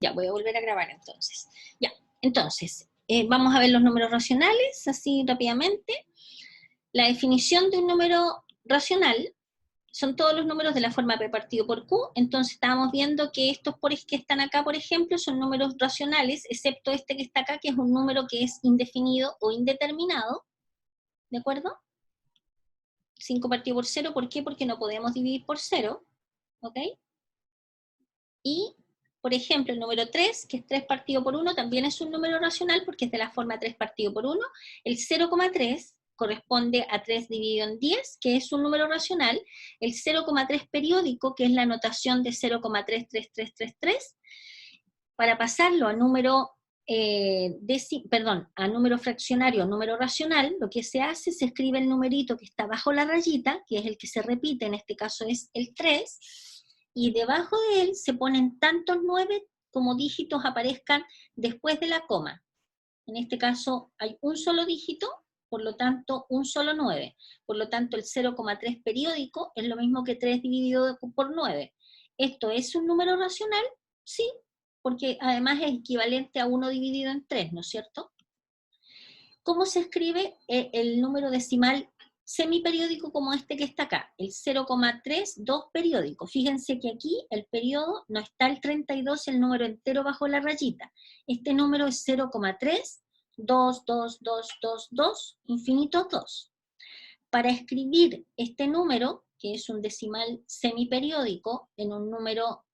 Ya, voy a volver a grabar entonces. Ya, entonces, vamos a ver los números racionales, así rápidamente. La definición de un número racional son todos los números de la forma P partido por Q, entonces estábamos viendo que estos que están acá, por ejemplo, son números racionales, excepto este que está acá, que es un número que es indefinido o indeterminado, ¿de acuerdo? 5 partido por 0, ¿por qué? Porque no podemos dividir por 0, ¿ok? Y, por ejemplo, el número 3, que es 3 partido por 1, también es un número racional porque es de la forma 3 partido por 1. El 0,3 corresponde a 3 dividido en 10, que es un número racional. El 0,3 periódico, que es la notación de 0,33333, para pasarlo a número, a número fraccionario, número racional, lo que se hace, se escribe el numerito que está bajo la rayita, que es el que se repite, en este caso es el 3, y debajo de él se ponen tantos 9 como dígitos aparezcan después de la coma. En este caso hay un solo dígito, por lo tanto un solo 9. Por lo tanto el 0,3 periódico es lo mismo que 3 dividido por 9. ¿Esto es un número racional? Sí, porque además es equivalente a 1 dividido en 3, ¿no es cierto? ¿Cómo se escribe el número decimal semiperiódico como este que está acá? El 0,32 periódico. Fíjense que aquí el periodo no está el 32, el número entero bajo la rayita. Este número es 0,3, 2, 2, 2, 2, 2, infinitos 2. Para escribir este número, que es un decimal semiperiódico, en un número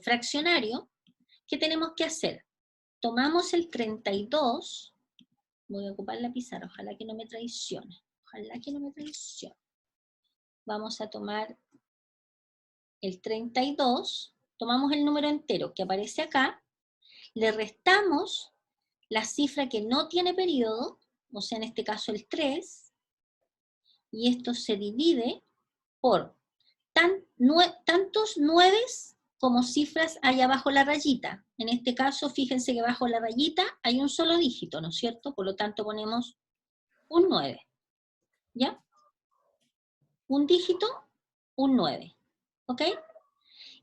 fraccionario, ¿qué tenemos que hacer? Tomamos el 32, voy a ocupar la pizarra, ojalá que no me traicione, ojalá que no me traicione. Vamos a tomar el 32, tomamos el número entero que aparece acá, le restamos la cifra que no tiene periodo, o sea en este caso el 3, y esto se divide por tantos 9 como cifras hay abajo la rayita. En este caso, fíjense que bajo la rayita hay un solo dígito, ¿no es cierto? Por lo tanto ponemos un 9, ¿ya? Un dígito, un 9, ¿ok?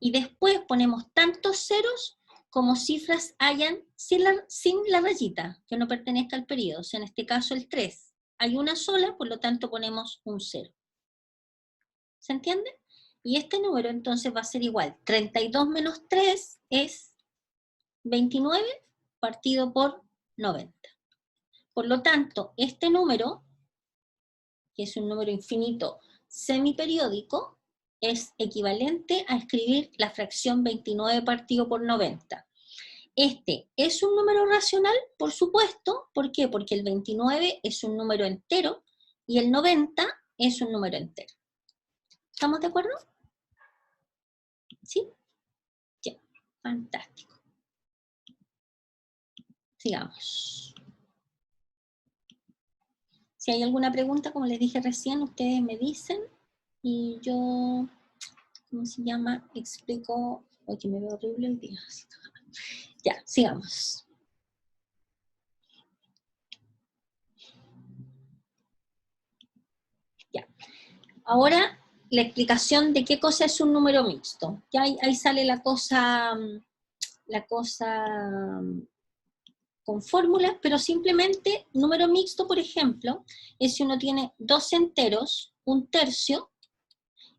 Y después ponemos tantos ceros como cifras hayan sin la rayita, que no pertenezca al periodo, o sea, en este caso el 3. Hay una sola, por lo tanto ponemos un 0. ¿Se entiende? Y este número entonces va a ser igual. 32 menos 3 es 29 partido por 90. Por lo tanto, este número, que es un número infinito semiperiódico, es equivalente a escribir la fracción 29 partido por 90. Este es un número racional, por supuesto. ¿Por qué? Porque el 29 es un número entero y el 90 es un número entero. ¿Estamos de acuerdo? ¿Sí? Ya, fantástico. Sigamos. Si hay alguna pregunta, como les dije recién, ustedes me dicen y yo, ¿cómo se llama? Explico. Oye, que me veo horrible el día. Ya, sigamos. Ya. Ahora, la explicación de qué cosa es un número mixto. Ya ahí sale la cosa con fórmulas, pero simplemente número mixto, por ejemplo, es si uno tiene dos enteros, un tercio.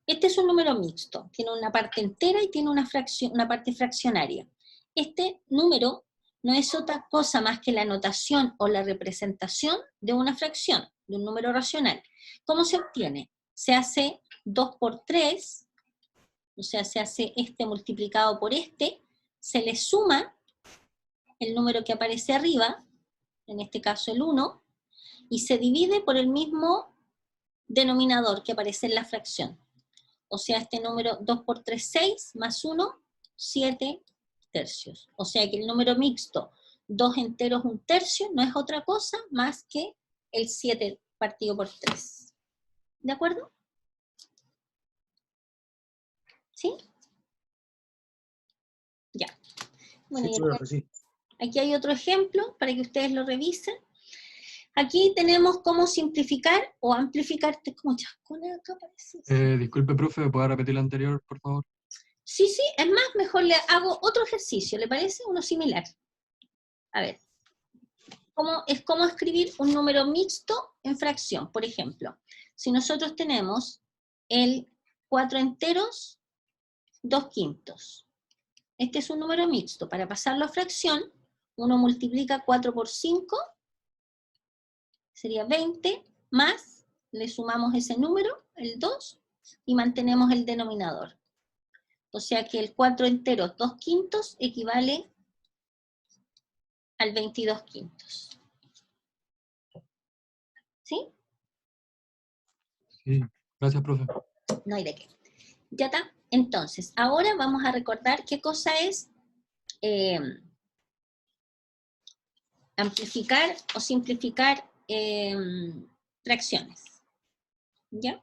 Este es un número mixto, tiene una parte entera y tiene una parte fraccionaria. Este número no es otra cosa más que la notación o la representación de una fracción, de un número racional. ¿Cómo se obtiene? Se hace 2 por 3, o sea, se hace este multiplicado por este, se le suma el número que aparece arriba, en este caso el 1, y se divide por el mismo denominador que aparece en la fracción. O sea, este número 2 por 3, 6, más 1, 7 tercios. O sea que el número mixto, 2 enteros, 1 tercio, no es otra cosa más que el 7 partido por 3. ¿De acuerdo? ¿Sí? Ya. Bueno, Sí, profe, sí. Aquí hay otro ejemplo para que ustedes lo revisen. Aquí tenemos cómo simplificar o amplificar. Como chascona acá parece. Disculpe, profe, ¿puede repetir la anterior, por favor? Sí, sí, es más, mejor le hago otro ejercicio, ¿le parece? Uno similar. A ver, es como escribir un número mixto en fracción. Por ejemplo, si nosotros tenemos el 4 enteros, 2/5. Este es un número mixto. Para pasarlo a fracción, uno multiplica 4 por 5, sería 20, más, le sumamos ese número, el 2, y mantenemos el denominador. O sea que el 4 enteros 2/5 equivale al 22/5. ¿Sí? Sí, gracias, profe. No hay de qué. Ya está. Entonces, ahora vamos a recordar qué cosa es amplificar o simplificar fracciones. ¿Ya?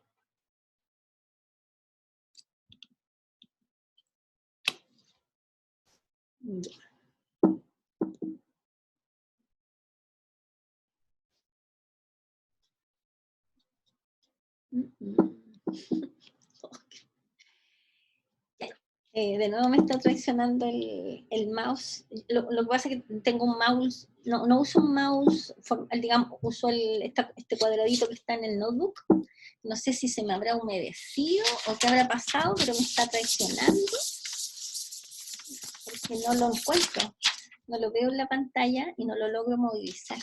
Ya. De nuevo me está traicionando el mouse. Lo que pasa es que tengo un mouse, no uso un mouse, digamos, uso este cuadradito que está en el notebook. No sé si se me habrá humedecido o qué habrá pasado, pero me está traicionando. Porque no lo encuentro. No lo veo en la pantalla y no lo logro movilizar.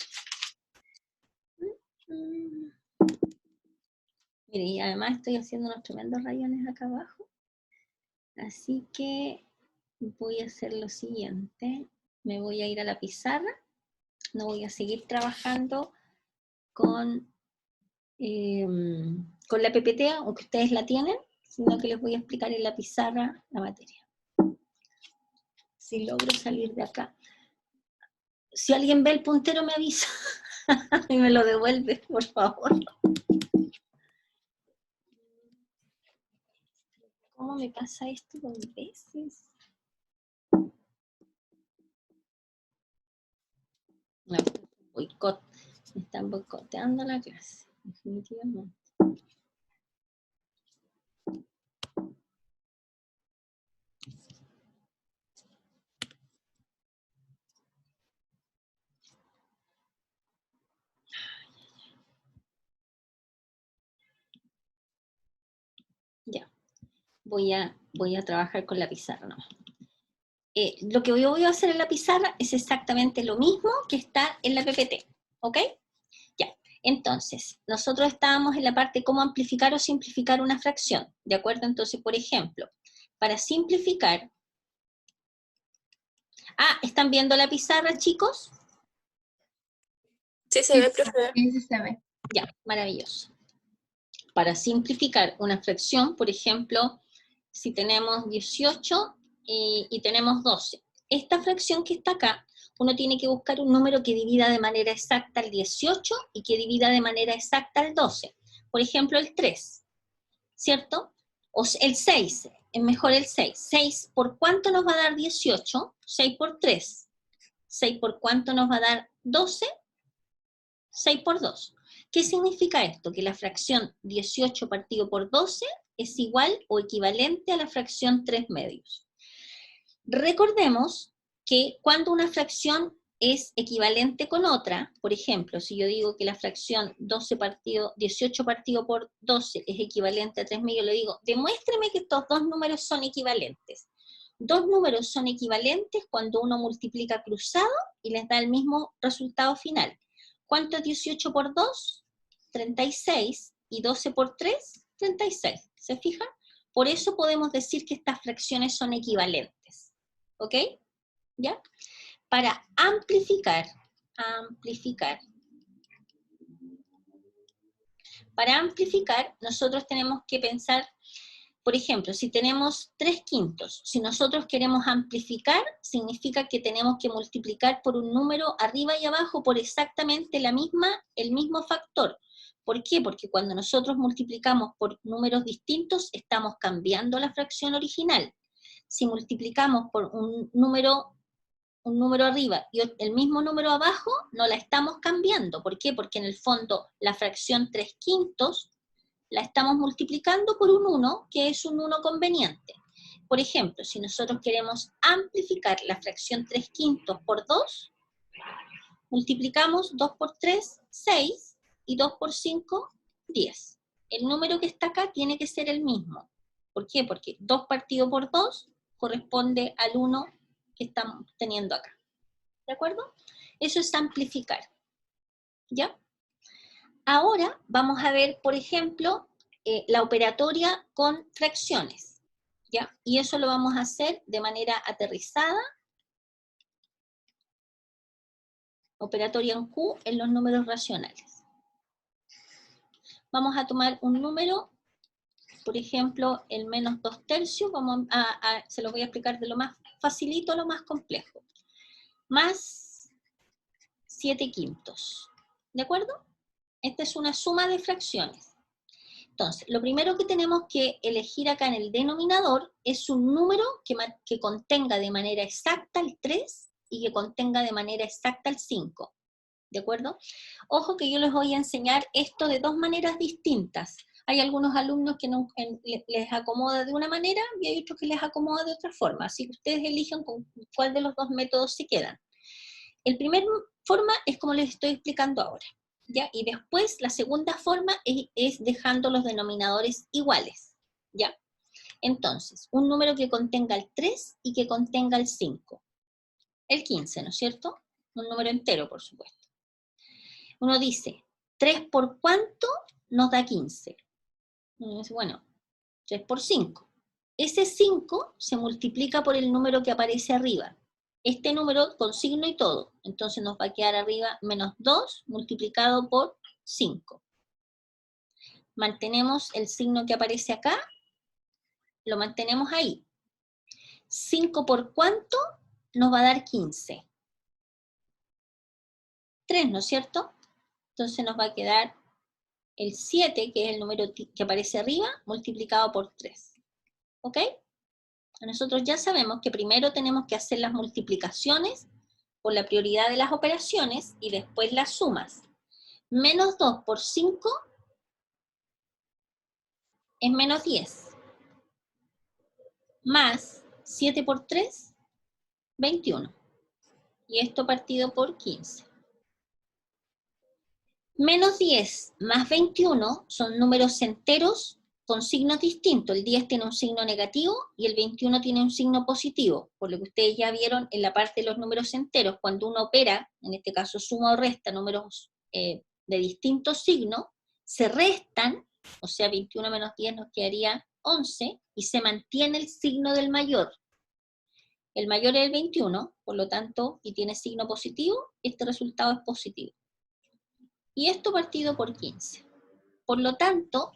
Mire, y además estoy haciendo unos tremendos rayones acá abajo. Así que voy a hacer lo siguiente. Me voy a ir a la pizarra. No voy a seguir trabajando con la PPT, aunque ustedes la tienen, sino que les voy a explicar en la pizarra la materia. Si logro salir de acá. Si alguien ve el puntero me avisa y me lo devuelve, por favor. ¿Cómo me pasa esto 2 veces? No, boicot. Me están boicoteando la clase, definitivamente. Ya, voy a trabajar con la pizarra nomás. Lo que yo voy a hacer en la pizarra es exactamente lo mismo que está en la PPT, ¿ok? Ya, entonces, nosotros estábamos en la parte de cómo amplificar o simplificar una fracción, ¿de acuerdo? Entonces, por ejemplo, para simplificar... ¿están viendo la pizarra, chicos? Sí, se ve, profe. Sí, se ve. Ya, maravilloso. Para simplificar una fracción, por ejemplo, si tenemos 18 y tenemos 12. Esta fracción que está acá, uno tiene que buscar un número que divida de manera exacta el 18 y que divida de manera exacta el 12. Por ejemplo, el 3, ¿cierto? O el 6, es mejor el 6. 6, ¿por cuánto nos va a dar 18? 6 por 3. 6, ¿por cuánto nos va a dar 12? 6 por 2. ¿Qué significa esto? Que la fracción 18 partido por 12 es igual o equivalente a la fracción 3 medios. Recordemos que cuando una fracción es equivalente con otra, por ejemplo, si yo digo que la fracción 18 partido por 12 es equivalente a 3 medios, le digo, demuéstreme que estos dos números son equivalentes. Dos números son equivalentes cuando uno multiplica cruzado y les da el mismo resultado final. ¿Cuánto es 18 por 2? 36. ¿Y 12 por 3? 36. ¿Se fijan? Por eso podemos decir que estas fracciones son equivalentes. ¿Ok? ¿Ya? Para amplificar, nosotros tenemos que pensar, por ejemplo, si tenemos 3/5, si nosotros queremos amplificar, significa que tenemos que multiplicar por un número arriba y abajo por exactamente el mismo factor. ¿Por qué? Porque cuando nosotros multiplicamos por números distintos, estamos cambiando la fracción original. Si multiplicamos por un número arriba y el mismo número abajo, no la estamos cambiando. ¿Por qué? Porque en el fondo la fracción 3/5 la estamos multiplicando por un 1, que es un 1 conveniente. Por ejemplo, si nosotros queremos amplificar la fracción 3/5 por 2, multiplicamos 2 por 3, 6, y 2 por 5, 10. El número que está acá tiene que ser el mismo. ¿Por qué? Porque 2 partido por 2 corresponde al 1 que estamos teniendo acá. ¿De acuerdo? Eso es amplificar. ¿Ya? Ahora vamos a ver, por ejemplo, la operatoria con fracciones. ¿Ya? Y eso lo vamos a hacer de manera aterrizada. Operatoria en Q en los números racionales. Vamos a tomar un número, por ejemplo, el menos 2/3, se lo voy a explicar de lo más facilito a lo más complejo. Más 7/5. ¿De acuerdo? Esta es una suma de fracciones. Entonces, lo primero que tenemos que elegir acá en el denominador es un número que contenga de manera exacta el 3 y que contenga de manera exacta el 5. ¿De acuerdo? Ojo que yo les voy a enseñar esto de dos maneras distintas. Hay algunos alumnos que les acomoda de una manera y hay otros que les acomoda de otra forma. Así que ustedes eligen con cuál de los dos métodos se quedan. El primer forma es como les estoy explicando ahora. ¿Ya? Y después la segunda forma es dejando los denominadores iguales. ¿Ya? Entonces, un número que contenga el 3 y que contenga el 5. El 15, ¿no es cierto? Un número entero, por supuesto. Uno dice, 3 por cuánto nos da 15. Uno dice, bueno, 3 por 5. Ese 5 se multiplica por el número que aparece arriba. Este número con signo y todo. Entonces nos va a quedar arriba menos 2 multiplicado por 5. Mantenemos el signo que aparece acá. Lo mantenemos ahí. 5 por cuánto nos va a dar 15. 3, ¿no es cierto? Entonces nos va a quedar el 7, que es el número que aparece arriba, multiplicado por 3. ¿Ok? Nosotros ya sabemos que primero tenemos que hacer las multiplicaciones por la prioridad de las operaciones y después las sumas. Menos 2 por 5 es menos 10. Más 7 por 3, 21. Y esto partido por 15. Menos 10 más 21 son números enteros con signos distintos. El 10 tiene un signo negativo y el 21 tiene un signo positivo, por lo que ustedes ya vieron en la parte de los números enteros, cuando uno opera, en este caso suma o resta números de distintos signos, se restan, o sea, 21 menos 10 nos quedaría 11, y se mantiene el signo del mayor. El mayor es el 21, por lo tanto, y tiene signo positivo, este resultado es positivo. Y esto partido por 15. Por lo tanto,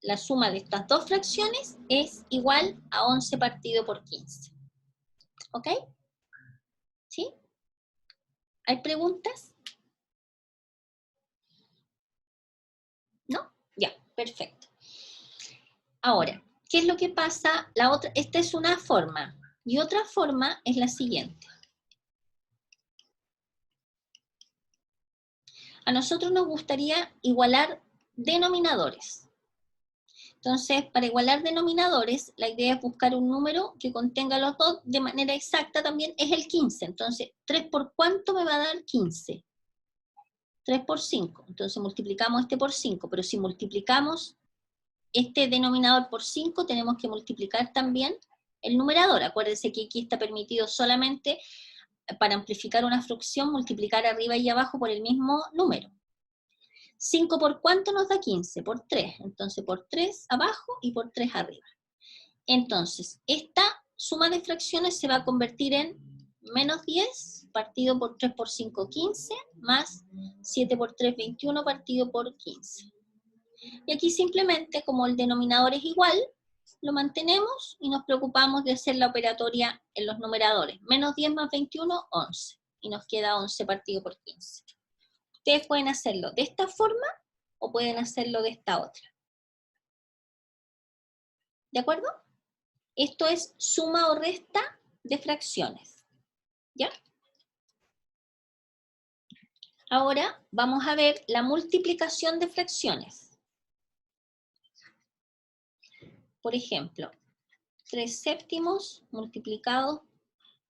la suma de estas dos fracciones es igual a 11 partido por 15. ¿Ok? ¿Sí? ¿Hay preguntas? ¿No? Ya, perfecto. Ahora, ¿qué es lo que pasa? Esta es una forma, y otra forma es la siguiente. A nosotros nos gustaría igualar denominadores. Entonces, para igualar denominadores, la idea es buscar un número que contenga los dos de manera exacta también, es el 15. Entonces, 3 por cuánto me va a dar 15. 3 por 5. Entonces multiplicamos este por 5, pero si multiplicamos este denominador por 5, tenemos que multiplicar también el numerador. Acuérdense que aquí está permitido solamente para amplificar una fracción multiplicar arriba y abajo por el mismo número. 5 por cuánto nos da 15, por 3. Entonces por 3 abajo y por 3 arriba. Entonces, esta suma de fracciones se va a convertir en menos 10 partido por 3 por 5, 15, más 7 por 3, 21 partido por 15. Y aquí simplemente, como el denominador es igual, lo mantenemos y nos preocupamos de hacer la operatoria en los numeradores. Menos 10 más 21, 11. Y nos queda 11 partido por 15. Ustedes pueden hacerlo de esta forma o pueden hacerlo de esta otra. ¿De acuerdo? Esto es suma o resta de fracciones. ¿Ya? Ahora vamos a ver la multiplicación de fracciones. Por ejemplo, 3 séptimos multiplicado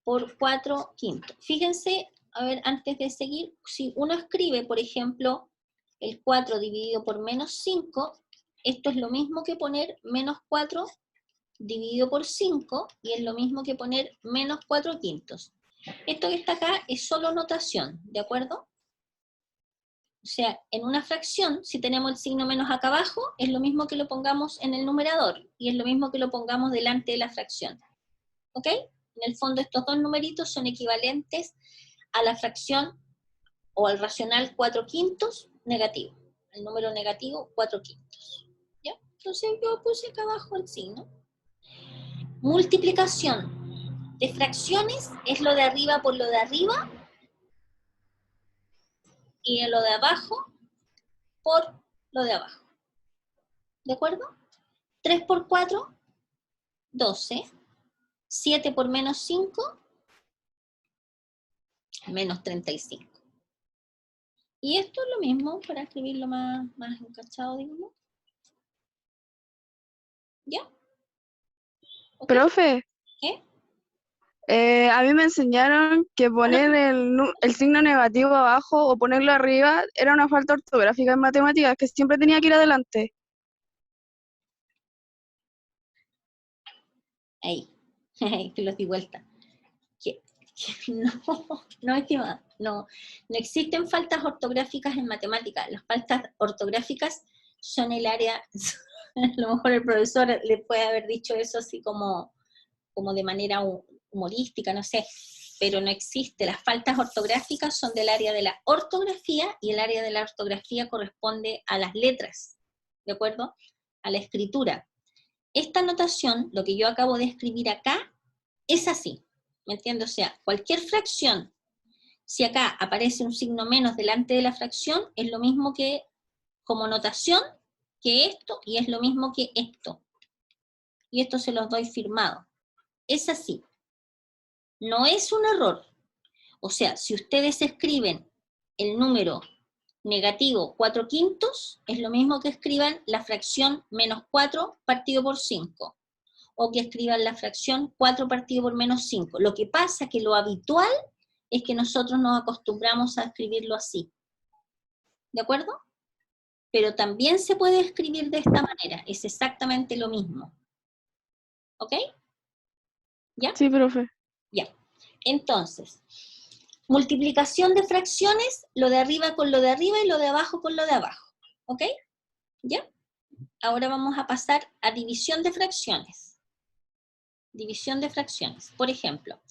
por 4 quintos. Fíjense, a ver, antes de seguir, si uno escribe, por ejemplo, el 4 dividido por menos 5, esto es lo mismo que poner menos 4 dividido por 5, y es lo mismo que poner menos 4 quintos. Esto que está acá es solo notación, ¿de acuerdo? O sea, en una fracción, si tenemos el signo menos acá abajo, es lo mismo que lo pongamos en el numerador, y es lo mismo que lo pongamos delante de la fracción. ¿Ok? En el fondo estos dos numeritos son equivalentes a la fracción o al racional 4 quintos negativo. El número negativo 4 quintos. ¿Ya? Entonces yo puse acá abajo el signo. Multiplicación de fracciones es lo de arriba por lo de arriba, y lo de abajo por lo de abajo. ¿De acuerdo? 3 por 4, 12. 7 por menos 5, menos 35. Y esto es lo mismo, para escribirlo más encachado, digamos. ¿Ya? ¿Okay? Profe, ¿Qué? a mí me enseñaron que poner el signo negativo abajo o ponerlo arriba era una falta ortográfica en matemáticas, que siempre tenía que ir adelante. Ahí. Que los di vuelta. No, estimada, no existen faltas ortográficas en matemáticas. Las faltas ortográficas son el área, a lo mejor el profesor le puede haber dicho eso así como de manera humorística, no sé, pero no existe. Las faltas ortográficas son del área de la ortografía, y el área de la ortografía corresponde a las letras, ¿de acuerdo? A la escritura. Esta notación, lo que yo acabo de escribir acá, es así, ¿me entiendes? O sea, cualquier fracción, si acá aparece un signo menos delante de la fracción, es lo mismo que como notación que esto, y es lo mismo que esto. Y esto se los doy firmado. Es así. No es un error. O sea, si ustedes escriben el número negativo 4 quintos, es lo mismo que escriban la fracción menos 4 partido por 5. O que escriban la fracción 4 partido por menos 5. Lo que pasa es que lo habitual es que nosotros nos acostumbramos a escribirlo así. ¿De acuerdo? Pero también se puede escribir de esta manera. Es exactamente lo mismo. ¿Ok? ¿Ya? Sí, profe. Ya. Entonces, multiplicación de fracciones, lo de arriba con lo de arriba y lo de abajo con lo de abajo. ¿Ok? ¿Ya? Ahora vamos a pasar a división de fracciones. División de fracciones. Por ejemplo,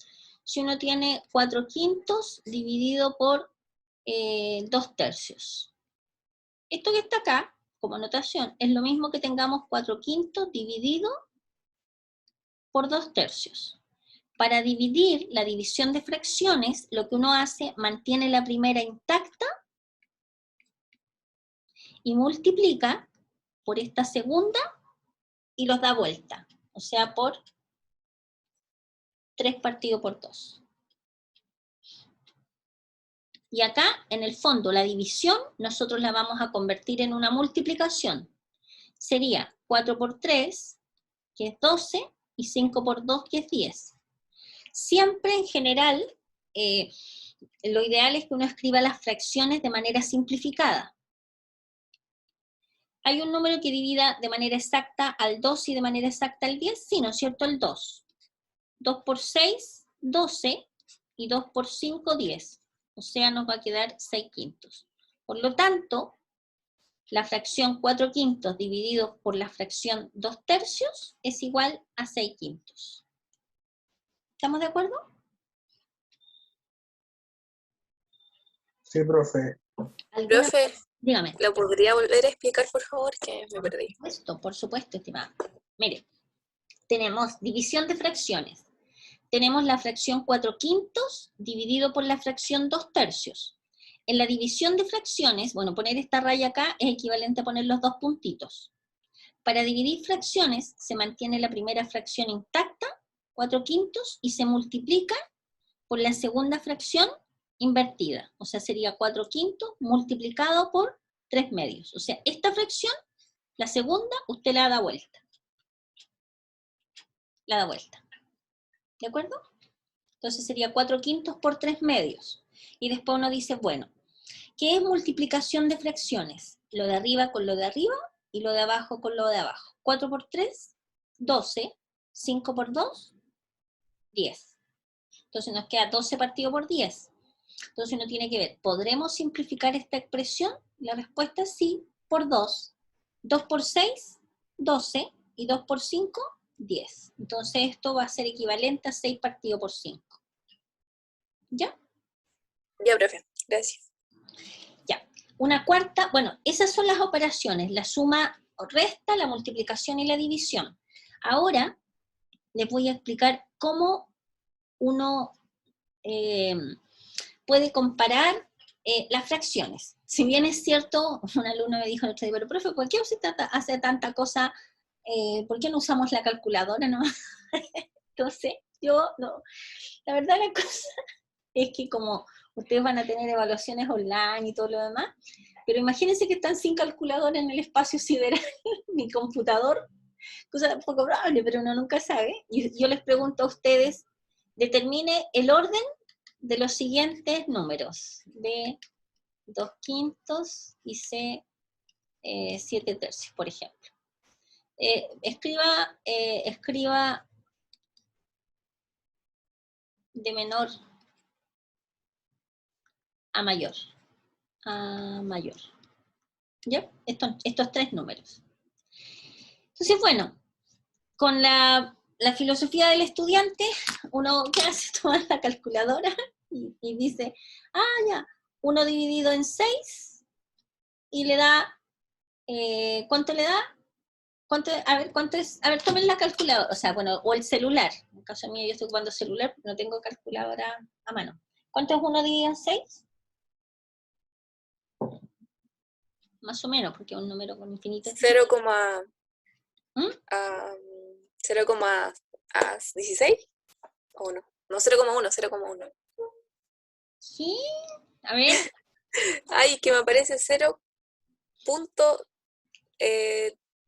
si uno tiene 4 quintos dividido por 2 tercios. Esto que está acá, como notación, es lo mismo que tengamos 4 quintos dividido por 2 tercios. Para dividir la división de fracciones, lo que uno hace, mantiene la primera intacta y multiplica por esta segunda y los da vuelta. O sea, por 3 partido por 2. Y acá, en el fondo, la división, nosotros la vamos a convertir en una multiplicación. Sería 4 por 3, que es 12, y 5 por 2, que es 10. Siempre, en general, lo ideal es que uno escriba las fracciones de manera simplificada. ¿Hay un número que divida de manera exacta al 2 y de manera exacta al 10? Sí, ¿no es cierto? El 2. 2 por 6, 12, y 2 por 5, 10. O sea, nos va a quedar 6 quintos. Por lo tanto, la fracción 4 quintos dividido por la fracción 2 tercios es igual a 6 quintos. ¿Estamos de acuerdo? Sí, profe. Profe, Dígame. ¿lo podría volver a explicar, por favor? Que me perdí. Por supuesto, estimada. Mire, tenemos división de fracciones. Tenemos la fracción 4 quintos dividido por la fracción 2 tercios. En la división de fracciones, bueno, poner esta raya acá es equivalente a poner los dos puntitos. Para dividir fracciones se mantiene la primera fracción intacta, 4 quintos, y se multiplica por la segunda fracción invertida. O sea, sería 4 quintos multiplicado por 3 medios. O sea, esta fracción, la segunda, usted la da vuelta. la da vuelta. ¿De acuerdo? Entonces sería 4/5 por 3/2. Y después uno dice, bueno, ¿qué es multiplicación de fracciones? Lo de arriba con lo de arriba y lo de abajo con lo de abajo. 4 por 3, 12. 5 por 2, 10. Entonces nos queda 12 partido por 10. Entonces uno tiene que ver, ¿podremos simplificar esta expresión? La respuesta es sí, por 2. 2 por 6, 12. Y 2 por 5, 10. Entonces esto va a ser equivalente a 6 partido por 5. ¿Ya? Ya, profe, gracias. Ya. Una cuarta, bueno, esas son las operaciones, la suma o resta, la multiplicación y la división. Ahora les voy a explicar cómo uno puede comparar las fracciones. Si bien es cierto, un alumno me dijo el otro día, pero profe, ¿por qué usted hace tanta cosa? ¿Por qué no usamos la calculadora, no? Entonces, yo, no, la verdad la cosa es que como ustedes van a tener evaluaciones online y todo lo demás, pero imagínense que están sin calculadora en el espacio sideral, mi computador, cosa poco probable, pero uno nunca sabe. Y yo les pregunto a ustedes, determine el orden de los siguientes números, B 2/5 y C 7/3, por ejemplo. Escriba de menor a mayor. A mayor. ¿Ya? Estos tres números. Entonces, bueno, con la filosofía del estudiante, uno ¿qué hace? Toma la calculadora y dice, ya, 1 dividido en 6 y le da, ¿cuánto le da? ¿Cuánto es? A ver, tomen la calculadora, o sea, bueno, o el celular. En el caso mío yo estoy ocupando celular, no tengo calculadora a mano. ¿Cuánto es 1 dividido en 6? Más o menos, porque es un número con infinito. 0, ¿Mm? 0,16 o no. No, 0,1, 0,1. Sí, a ver. Ay, que me aparece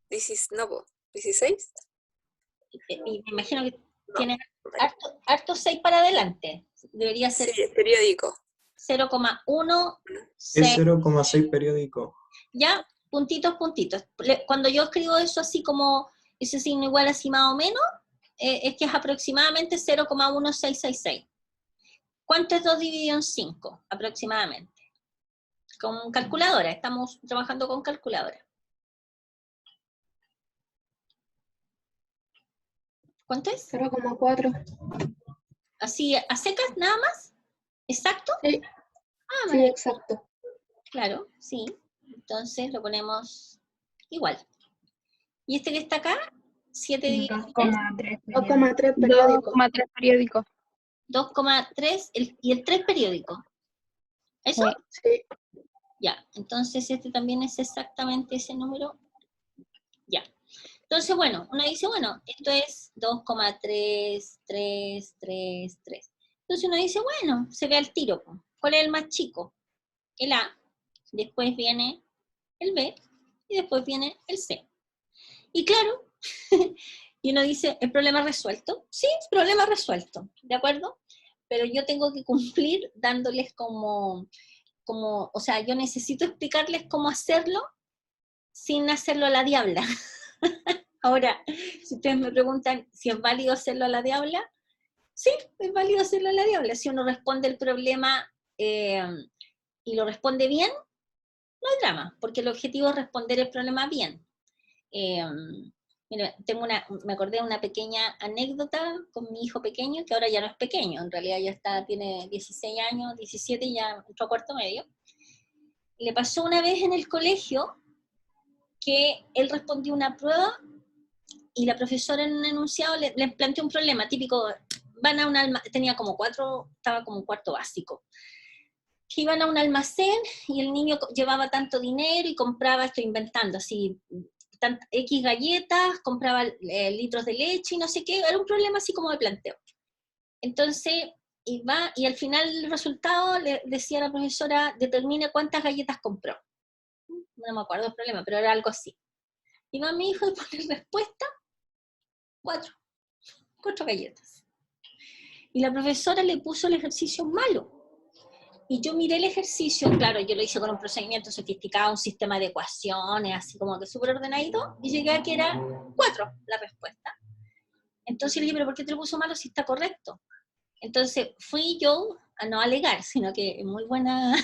16. Y me imagino que tiene harto 6 para adelante. Debería ser Sí, es periódico. 0,16. Es 0,6 periódico. Ya, puntitos. Cuando yo escribo eso así como ese signo igual así más o menos, es que es aproximadamente 0,1666. ¿Cuánto es 2 dividido en 5? Aproximadamente. Con calculadora, estamos trabajando con calculadora. ¿Cuánto es? 0,4. Así, a secas, nada más. ¿Exacto? Sí, Ah, sí, exacto. claro, sí. Entonces lo ponemos igual. ¿Y este que está acá? 7 dividido en 3. 2,3 periódico. 2,3 periódico. 2,3 y el 3 periódico. ¿Eso? Sí. Ya, entonces este también es exactamente ese número. Ya. Entonces, bueno, uno dice, bueno, esto es 2,33333. Entonces uno dice, bueno, se ve al tiro. ¿Cuál es el más chico? El A, después viene el B y después viene el C. Y claro, y uno dice, ¿el problema resuelto? Sí, problema resuelto, ¿de acuerdo? Pero yo tengo que cumplir dándoles como, o sea, yo necesito explicarles cómo hacerlo sin hacerlo a la diabla. Ahora, si ustedes me preguntan si es válido hacerlo a la diabla, sí, es válido hacerlo a la diabla. Si uno responde el problema y lo responde bien, no hay drama, porque el objetivo es responder el problema bien. Mira, me acordé de una pequeña anécdota con mi hijo pequeño, que ahora ya no es pequeño, en realidad ya tiene 16 años, 17 y ya entró a cuarto medio. Le pasó una vez en el colegio que él respondió una prueba y la profesora en un enunciado le planteó un problema típico, tenía como 4, estaba como un cuarto básico, que iban a un almacén y el niño llevaba tanto dinero y compraba, estoy inventando, así, X galletas, compraba litros de leche y no sé qué, era un problema así como de planteo. Entonces, y al final el resultado le decía a la profesora, determine cuántas galletas compró. No me acuerdo el problema, pero era algo así. Y va mi hijo y pone respuesta, 4. 4 galletas. Y la profesora le puso el ejercicio malo. Y yo miré el ejercicio, claro, yo lo hice con un procedimiento sofisticado, un sistema de ecuaciones, así como que súper ordenadito, y llegué a que era 4 la respuesta. Entonces le dije, ¿pero por qué te lo puso malo si está correcto? Entonces fui yo a no alegar, sino que en muy buena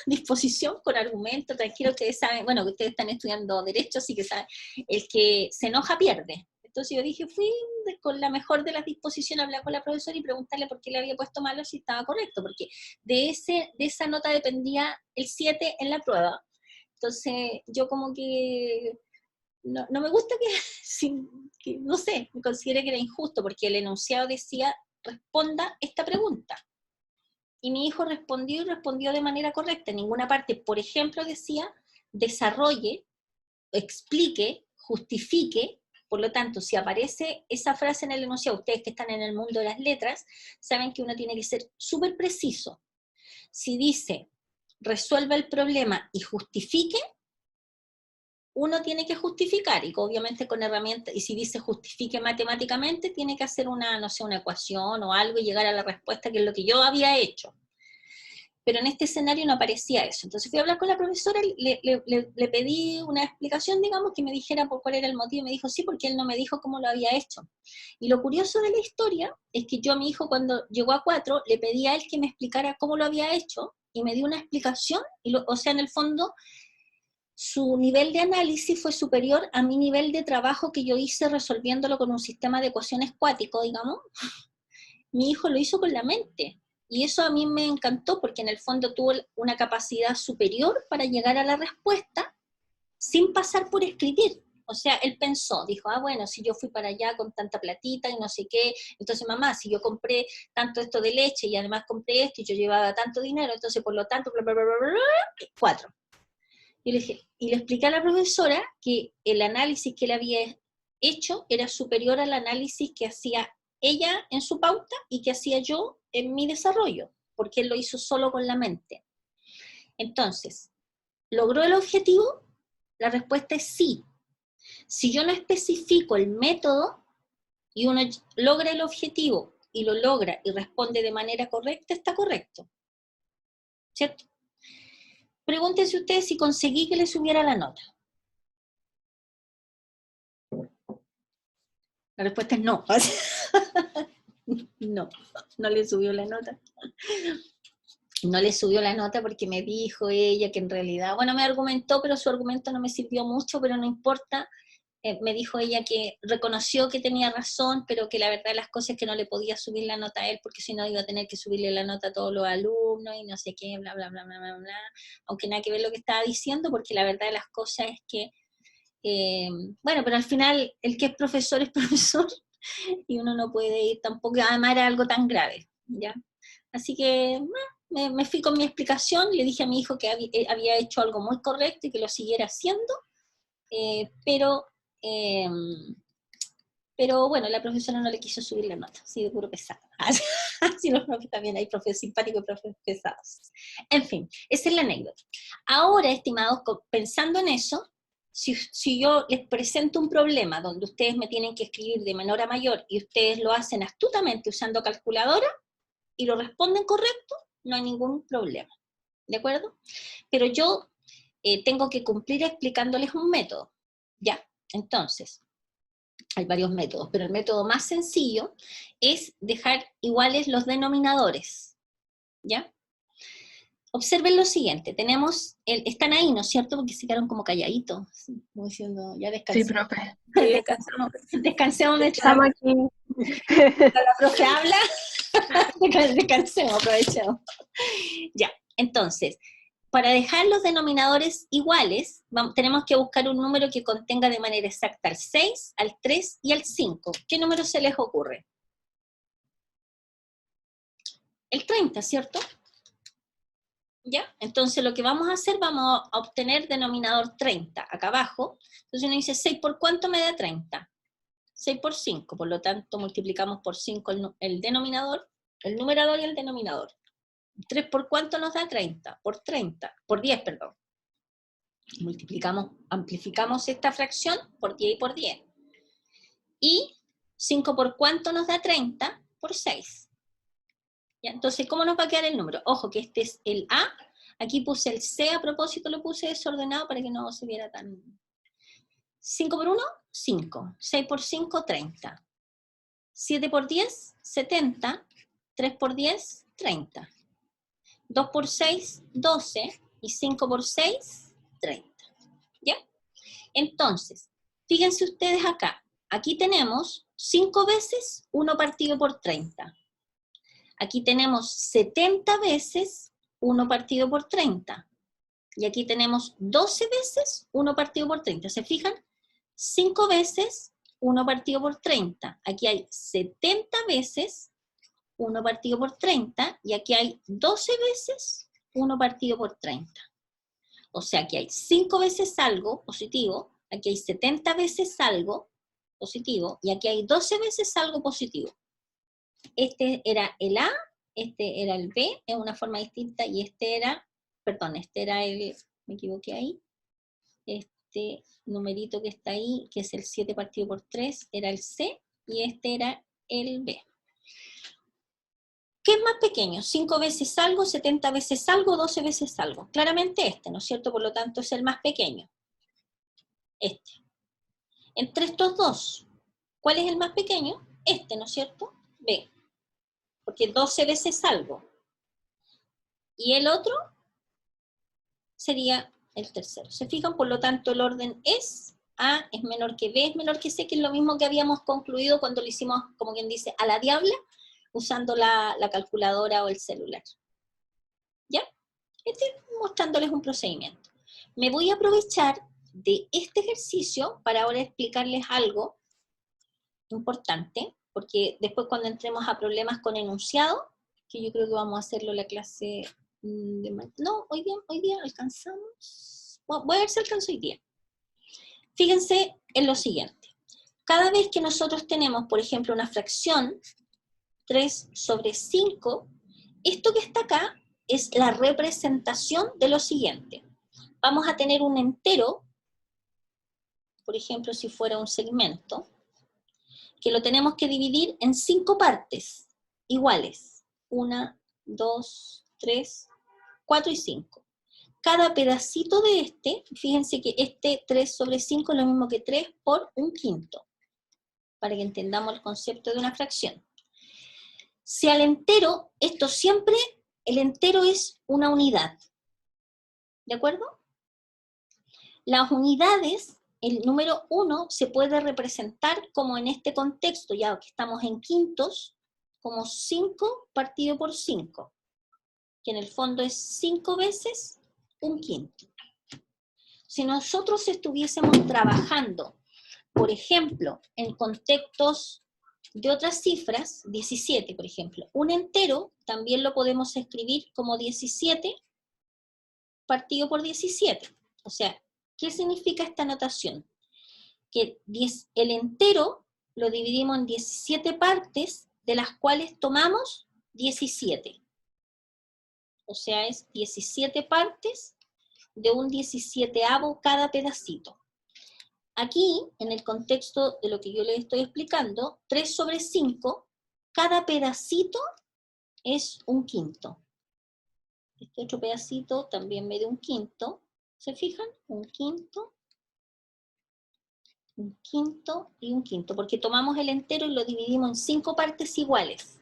disposición, con argumentos, tranquilo, ustedes saben, bueno, que ustedes están estudiando Derecho, así que saben, el que se enoja pierde. Entonces yo dije, fui con la mejor de las disposiciones a hablar con la profesora y preguntarle por qué le había puesto malo si estaba correcto, porque de esa nota dependía el 7 en la prueba. Entonces yo como que no me gusta que, no sé, me considere que era injusto, porque el enunciado decía, responda esta pregunta. Y mi hijo respondió y respondió de manera correcta. En ninguna parte, por ejemplo, decía, desarrolle, explique, justifique. Por lo tanto, si aparece esa frase en el enunciado, ustedes que están en el mundo de las letras, saben que uno tiene que ser súper preciso. Si dice, resuelva el problema y justifique, uno tiene que justificar, y obviamente con herramientas, y si dice justifique matemáticamente, tiene que hacer una, no sé, una ecuación o algo y llegar a la respuesta que es lo que yo había hecho. Pero en este escenario no aparecía eso. Entonces fui a hablar con la profesora, le pedí una explicación, digamos, que me dijera por cuál era el motivo, y me dijo, sí, porque él no me dijo cómo lo había hecho. Y lo curioso de la historia es que yo a mi hijo, cuando llegó a 4, le pedí a él que me explicara cómo lo había hecho, y me dio una explicación, o sea, en el fondo, su nivel de análisis fue superior a mi nivel de trabajo que yo hice resolviéndolo con un sistema de ecuaciones cuático, digamos. Mi hijo lo hizo con la mente. Y eso a mí me encantó porque en el fondo tuvo una capacidad superior para llegar a la respuesta sin pasar por escribir. O sea, él pensó, dijo, bueno, si yo fui para allá con tanta platita y no sé qué, entonces mamá, si yo compré tanto esto de leche y además compré esto y yo llevaba tanto dinero, entonces por lo tanto, bla, bla, bla, bla, bla, 4. Y le expliqué a la profesora que el análisis que él había hecho era superior al análisis que hacía ella en su pauta y que hacía yo en mi desarrollo, porque él lo hizo solo con la mente. Entonces, ¿logró el objetivo? La respuesta es sí. Si yo no especifico el método y uno logra el objetivo y lo logra y responde de manera correcta, está correcto. ¿Cierto? Pregúntense ustedes si conseguí que le subiera la nota. La respuesta es no. No le subió la nota. No le subió la nota porque me dijo ella que en realidad, bueno, me argumentó, pero su argumento no me sirvió mucho, pero no importa. Me dijo ella que reconoció que tenía razón, pero que la verdad de las cosas es que no le podía subir la nota a él, porque si no iba a tener que subirle la nota a todos los alumnos y no sé qué, bla, bla, bla, bla, bla, bla. Aunque nada que ver lo que estaba diciendo, porque la verdad de las cosas es que, bueno, pero al final el que es profesor es profesor y uno no puede ir tampoco, además era algo tan grave, ¿ya? Así que me fui con mi explicación, le dije a mi hijo que había hecho algo muy correcto y que lo siguiera haciendo, pero bueno, la profesora no le quiso subir la nota, así de puro pesado. Así los profes también hay profes simpáticos y profes pesados. En fin, esa es la anécdota. Ahora, estimados, pensando en eso, si yo les presento un problema donde ustedes me tienen que escribir de menor a mayor y ustedes lo hacen astutamente usando calculadora y lo responden correcto, no hay ningún problema. ¿De acuerdo? Pero yo tengo que cumplir explicándoles un método. ¿Ya? Entonces, hay varios métodos, pero el método más sencillo es dejar iguales los denominadores. ¿Ya? Observen lo siguiente, tenemos, están ahí, ¿no es cierto? Porque se quedaron como calladitos, como diciendo, ya descansemos. Sí, profe. Descansemos mientras Estamos aquí. la profe habla, descansemos, aprovechemos. Ya, entonces, para dejar los denominadores iguales, tenemos que buscar un número que contenga de manera exacta al 6, al 3 y al 5. ¿Qué número se les ocurre? El 30, ¿cierto? ¿Ya? Entonces lo que vamos a hacer, vamos a obtener denominador 30, acá abajo. Entonces uno dice, 6 por cuánto me da 30. 6 por 5, por lo tanto multiplicamos por 5 el denominador, el numerador y el denominador. 3 por cuánto nos da 30, por 10, perdón. Multiplicamos, amplificamos esta fracción por 10 y por 10. Y 5 por cuánto nos da 30, por 6. ¿Ya? Entonces, ¿cómo nos va a quedar el número? Ojo que este es el A, aquí puse el C, a propósito lo puse desordenado para que no se viera tan... 5 por 1, 5. 6 por 5, 30. 7 por 10, 70. 3 por 10, 30. 2 por 6, 12. Y 5 por 6, 30. ¿Ya? Entonces, fíjense ustedes acá. Aquí tenemos 5 veces 1 partido por 30. Aquí tenemos 70 veces 1 partido por 30. Y aquí tenemos 12 veces 1 partido por 30. ¿Se fijan? 5 veces 1 partido por 30. Aquí hay 70 veces 1 partido por 30. Y aquí hay 12 veces 1 partido por 30. O sea, aquí hay 5 veces algo positivo. Aquí hay 70 veces algo positivo. Y aquí hay 12 veces algo positivo. Este era el A, este era el B, en una forma distinta, y este era, perdón, este era el, me equivoqué ahí, este numerito que está ahí, que es el 7 partido por 3, era el C, y este era el B. ¿Qué es más pequeño? 5 veces algo, 70 veces algo, 12 veces algo. Claramente este, ¿no es cierto? Por lo tanto es el más pequeño. Este. Entre estos dos, ¿cuál es el más pequeño? Este, ¿no es cierto? B. Porque 12 veces algo. Y el otro sería el tercero. ¿Se fijan? Por lo tanto, el orden es A es menor que B es menor que C, que es lo mismo que habíamos concluido cuando lo hicimos, como quien dice, a la diabla, usando la calculadora o el celular. ¿Ya? Estoy mostrándoles un procedimiento. Me voy a aprovechar de este ejercicio para ahora explicarles algo importante, porque después cuando entremos a problemas con enunciado, que yo creo que vamos a hacerlo en la clase de... No, hoy día alcanzamos... Bueno, voy a ver si alcanzo hoy día. Fíjense en lo siguiente. Cada vez que nosotros tenemos, por ejemplo, una fracción 3 sobre 5, esto que está acá es la representación de lo siguiente. Vamos a tener un entero, por ejemplo, si fuera un segmento, que lo tenemos que dividir en 5 partes iguales. 1, 2, 3, 4 y 5. Cada pedacito de este, fíjense que este 3 sobre 5 es lo mismo que 3 por un quinto, para que entendamos el concepto de una fracción. Si al entero, esto siempre, el entero es una unidad. ¿De acuerdo? Las unidades, el número 1 se puede representar como en este contexto, ya que estamos en quintos, como 5 partido por 5, que en el fondo es 5 veces un quinto. Si nosotros estuviésemos trabajando, por ejemplo, en contextos de otras cifras, 17, por ejemplo, un entero también lo podemos escribir como 17 partido por 17. O sea, ¿qué significa esta notación? Que el entero lo dividimos en 17 partes, de las cuales tomamos 17. O sea, es 17 partes de un 17avo cada pedacito. Aquí, en el contexto de lo que yo les estoy explicando, 3 sobre 5, cada pedacito es un quinto. Este otro pedacito también me da un quinto. ¿Se fijan? Un quinto y un quinto, porque tomamos el entero y lo dividimos en 5 partes iguales.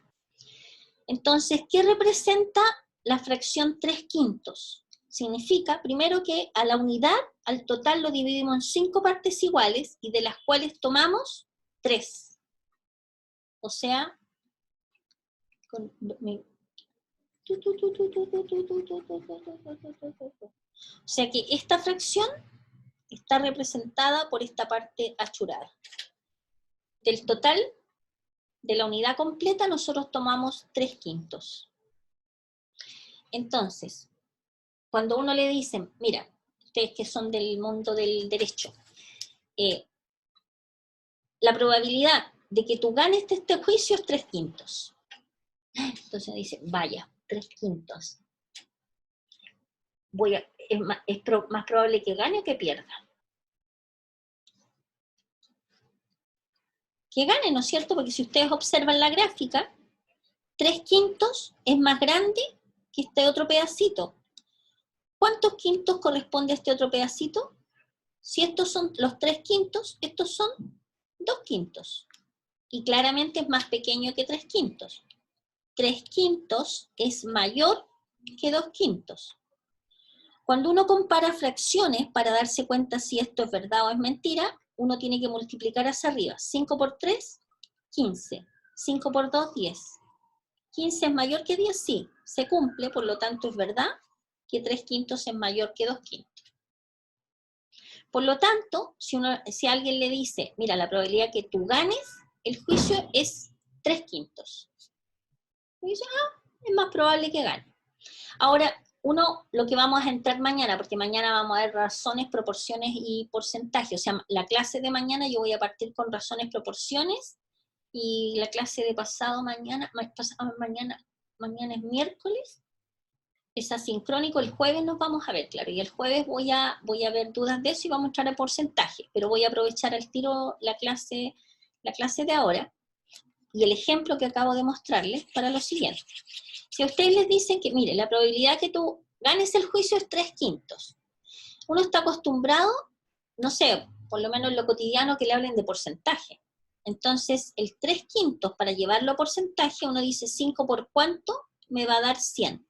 Entonces, ¿qué representa la fracción 3 quintos? Significa, primero, que a la unidad, al total lo dividimos en 5 partes iguales, y de las cuales tomamos 3. O sea, que esta fracción está representada por esta parte achurada. Del total, de la unidad completa, nosotros tomamos 3 quintos. Entonces, cuando uno le dicen, mira, ustedes que son del mundo del derecho, la probabilidad de que tú ganes este juicio es 3 quintos. Entonces dice, vaya, 3 quintos. Es más probable que gane o que pierda. que gane, ¿no es cierto? Porque si ustedes observan la gráfica, 3/5 es más grande que este otro pedacito. ¿Cuántos quintos corresponde a este otro pedacito? Si estos son los 3/5, estos son 2/5. Y claramente es más pequeño que 3/5. 3/5 es mayor que 2/5. Cuando uno compara fracciones para darse cuenta si esto es verdad o es mentira, uno tiene que multiplicar hacia arriba. 5 por 3, 15. 5 por 2, 10. 15 es mayor que 10, sí, se cumple, por lo tanto es verdad que 3/5 es mayor que 2/5. Por lo tanto, si alguien le dice, mira, la probabilidad que tú ganes el juicio es 3/5. Y dice, es más probable que gane. Ahora, lo que vamos a entrar mañana, porque mañana vamos a ver razones, proporciones y porcentajes. O sea, la clase de mañana yo voy a partir con razones, proporciones, y la clase de mañana es miércoles, es asincrónico, el jueves nos vamos a ver, claro, y el jueves voy a ver dudas de eso y vamos a entrar a porcentaje, pero voy a aprovechar al tiro la clase de ahora, y el ejemplo que acabo de mostrarles para lo siguiente. Si a ustedes les dicen que, mire, la probabilidad que tú ganes el juicio es 3/5. Uno está acostumbrado, no sé, por lo menos en lo cotidiano, que le hablen de porcentaje. Entonces, el 3/5, para llevarlo a porcentaje, uno dice 5 por cuánto me va a dar 100.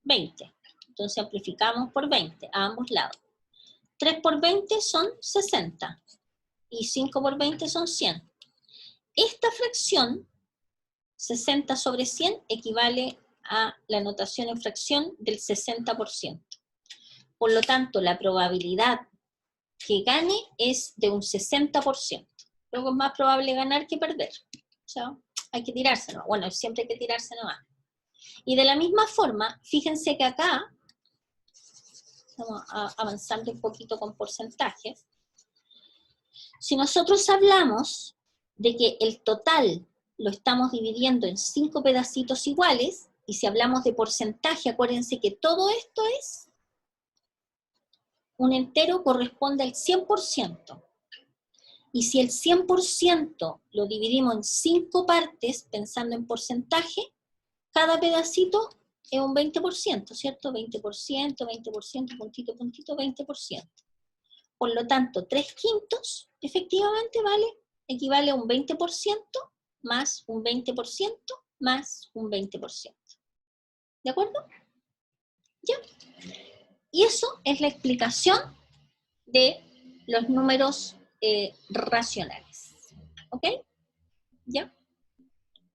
20. Entonces amplificamos por 20 a ambos lados. 3 por 20 son 60. Y 5 por 20 son 100. Esta fracción, 60 sobre 100, equivale a la notación en fracción del 60%. Por lo tanto, la probabilidad que gane es de un 60%. Luego es más probable ganar que perder. O sea, hay que tirarse, ¿no? Bueno, siempre hay que tirarse nomás. Y de la misma forma, fíjense que acá, vamos avanzando un poquito con porcentajes, si nosotros hablamos de que el total lo estamos dividiendo en 5 pedacitos iguales, y si hablamos de porcentaje, acuérdense que todo esto es un entero, corresponde al 100%. Y si el 100% lo dividimos en 5 partes, pensando en porcentaje, cada pedacito es un 20%, ¿cierto? 20%, 20%, puntito, puntito, 20%. Por lo tanto, 3/5 efectivamente equivale a un 20% más un 20% más un 20%. ¿De acuerdo? ¿Ya? Y eso es la explicación de los números racionales. ¿Ok? ¿Ya?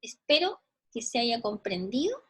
Espero que se haya comprendido